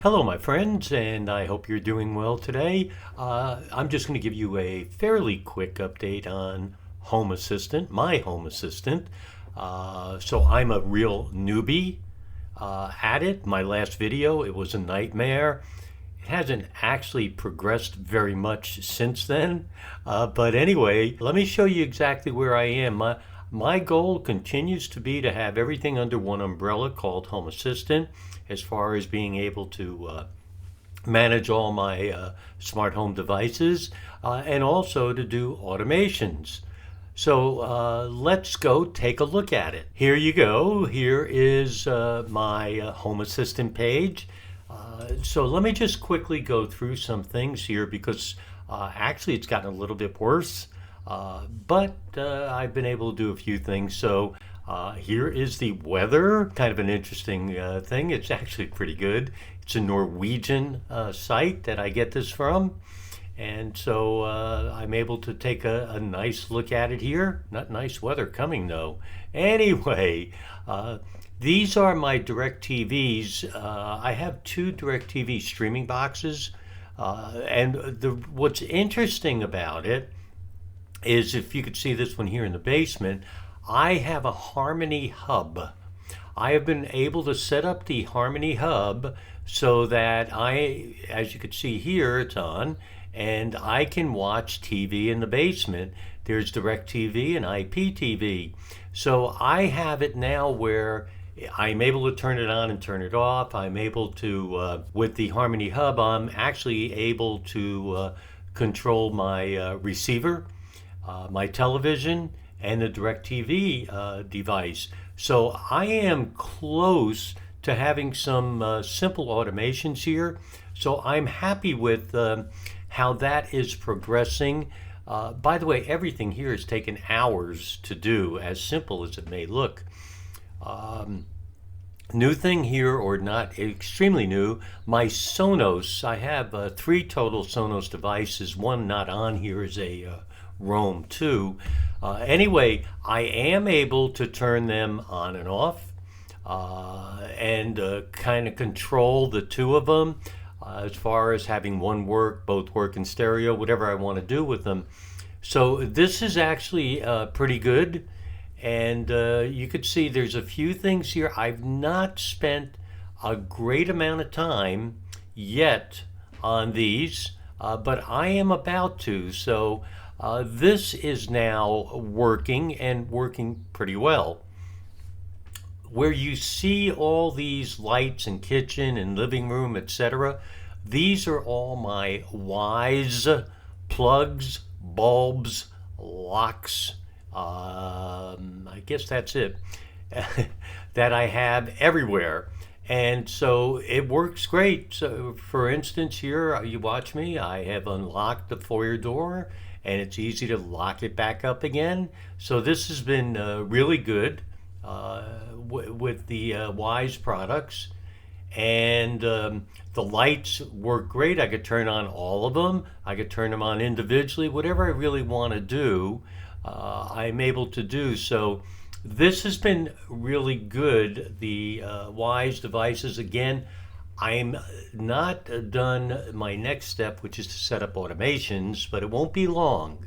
Hello, my friends, and I hope you're doing well today. I'm just going to give you a fairly quick update on Home Assistant, my Home Assistant. So I'm a real newbie at it. My last video, it was a nightmare. It hasn't actually progressed very much since then. But anyway, let me show you exactly where I am. My goal continues to be to have everything under one umbrella called Home Assistant, as far as being able to manage all my smart home devices and also to do automations. So let's go take a look at it. Here you go. Here is my Home Assistant page. So let me just quickly go through some things here because actually it's gotten a little bit worse. But I've been able to do a few things. So here is the weather, kind of an interesting thing. It's actually pretty good. It's a Norwegian site that I get this from. And so I'm able to take a nice look at it here. Not nice weather coming though. Anyway, these are my DirecTVs. I have two DirecTV streaming boxes. And what's interesting about it is, if you could see this one here in the basement, I have a Harmony hub. I have been able to set up the Harmony hub so that as you can see here, it's on, and I can watch TV in the basement. There's DirecTV and IPTV. So I have it now where I'm able to turn it on and turn it off. I'm able to, with the Harmony hub, I'm actually able to control my receiver, my television, and the DirecTV device. So I am close to having some simple automations here. So I'm happy with how that is progressing. By the way, everything here has taken hours to do, as simple as it may look. New thing here, or not extremely new, my Sonos. I have three total Sonos devices. One not on here is a Roam 2. Anyway, I am able to turn them on and off and kind of control the two of them as far as having one work, both work in stereo, whatever I want to do with them. So this is actually pretty good. And you could see there's a few things here. I've not spent a great amount of time yet on these, but I am about to. So this is now working and working pretty well. Where you see all these lights in kitchen and living room, etc., these are all my Wise plugs, bulbs, locks. I guess that's it, that I have everywhere. And so it works great. So for instance, here you watch me, I have unlocked the foyer door and it's easy to lock it back up again. So this has been really good with the Wise products. And the lights work great. I could turn on all of them. I could turn them on individually. Whatever I really want to do, I'm able to do. So this has been really good. The Wise devices, again, I'm not done my next step, which is to set up automations, but it won't be long.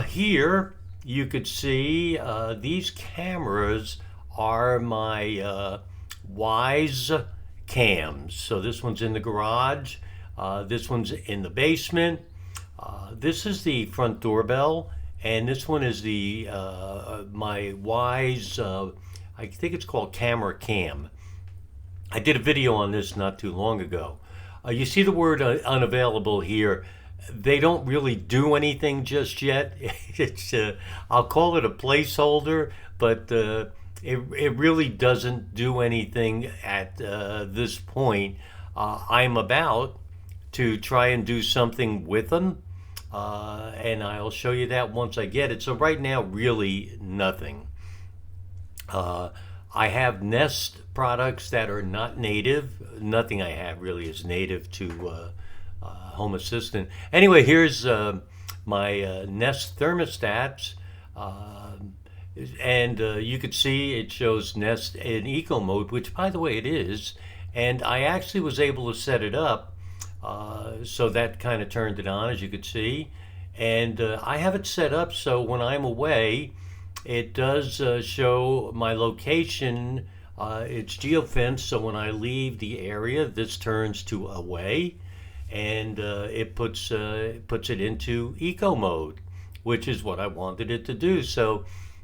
Here you could see these cameras are my Wise cams. So this one's in the garage, this one's in the basement. This is the front doorbell, and this one is the my Wise, I think it's called Camera Cam. I did a video on this not too long ago. You see the word unavailable here. They don't really do anything just yet. It's I'll call it a placeholder, but it really doesn't do anything at this point. I'm about to try and do something with them, and I'll show you that once I get it. So right now, really nothing. I have Nest products that are not native. Nothing I have really is native to Home Assistant. Anyway, here's my Nest thermostats. And you could see it shows Nest in eco mode, which by the way it is. And I actually was able to set it up, so that kind of turned it on, as you could see. And I have it set up so when I'm away, it does show my location. It's geofenced, so when I leave the area, this turns to away, and it puts it into eco mode, which is what I wanted it to do. So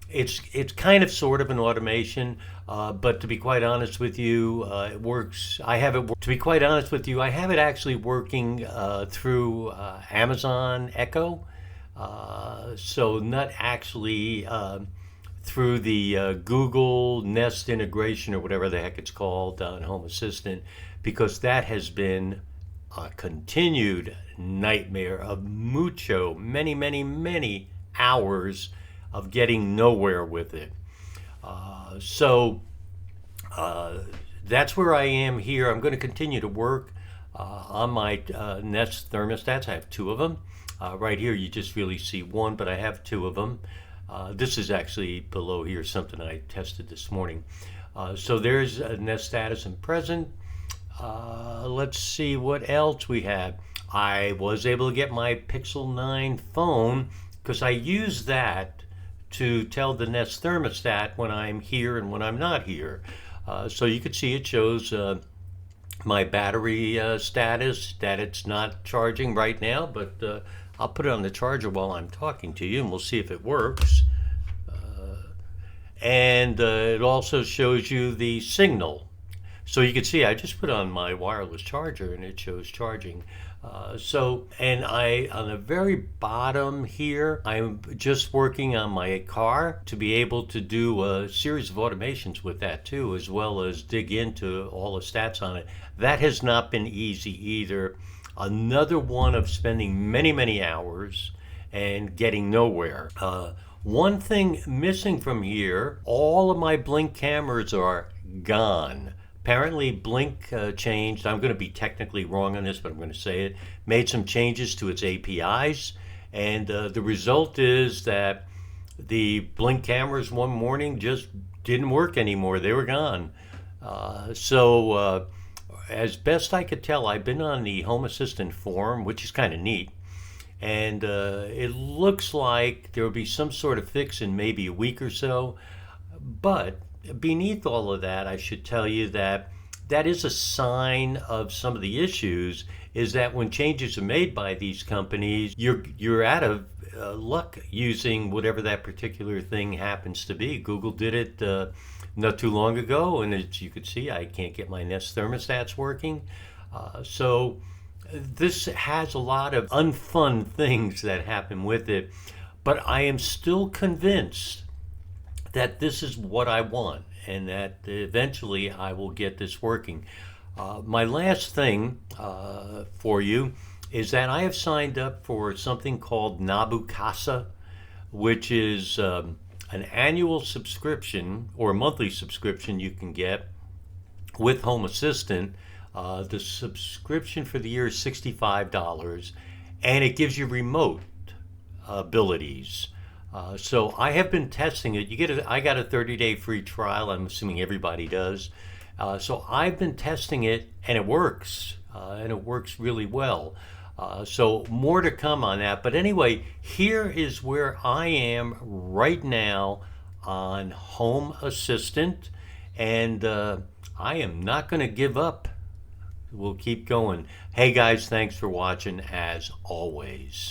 it's kind of sort of an automation, but to be quite honest with you, it works. I have it. To be quite honest with you, I have it actually working through Amazon Echo, so not actually through the Google Nest integration or whatever the heck it's called on Home Assistant, because that has been a continued nightmare of many hours of getting nowhere with it. So that's where I am here. I'm going to continue to work on my Nest thermostats. I have two of them. Right here, you just really see one, but I have two of them. This is actually below here, something I tested this morning. So there's a Nest status and present. Let's see what else we have. I was able to get my Pixel 9 phone because I use that to tell the Nest thermostat when I'm here and when I'm not here. So you can see it shows my battery status, that it's not charging right now, but I'll put it on the charger while I'm talking to you and we'll see if it works. And it also shows you the signal. So you can see I just put on my wireless charger and it shows charging. And on the very bottom here, I'm just working on my car to be able to do a series of automations with that too, as well as dig into all the stats on it. That has not been easy either. Another one of spending many hours and getting nowhere. One thing missing from here, all of my Blink cameras are gone. Apparently Blink changed, I'm going to be technically wrong on this, but I'm going to say it, made some changes to its APIs, and the result is that the Blink cameras one morning just didn't work anymore. They were gone. As best I could tell, I've been on the Home Assistant forum, which is kind of neat, and it looks like there will be some sort of fix in maybe a week or so, but beneath all of that, I should tell you that that is a sign of some of the issues, is that when changes are made by these companies, you're out of luck using whatever that particular thing happens to be. Google did it not too long ago, and as you could see, I can't get my Nest thermostats working. So this has a lot of unfun things that happen with it, but I am still convinced that this is what I want and that eventually I will get this working. My last thing for you is that I have signed up for something called Nabu Casa, which is an annual subscription or a monthly subscription you can get with Home Assistant. The subscription for the year is $65, and it gives you remote abilities. So I have been testing it. I got a 30-day free trial. I'm assuming everybody does. So I've been testing it, and it works, and it works really well. So more to come on that. But anyway, here is where I am right now on Home Assistant, and I am not going to give up. We'll keep going. Hey guys, thanks for watching as always.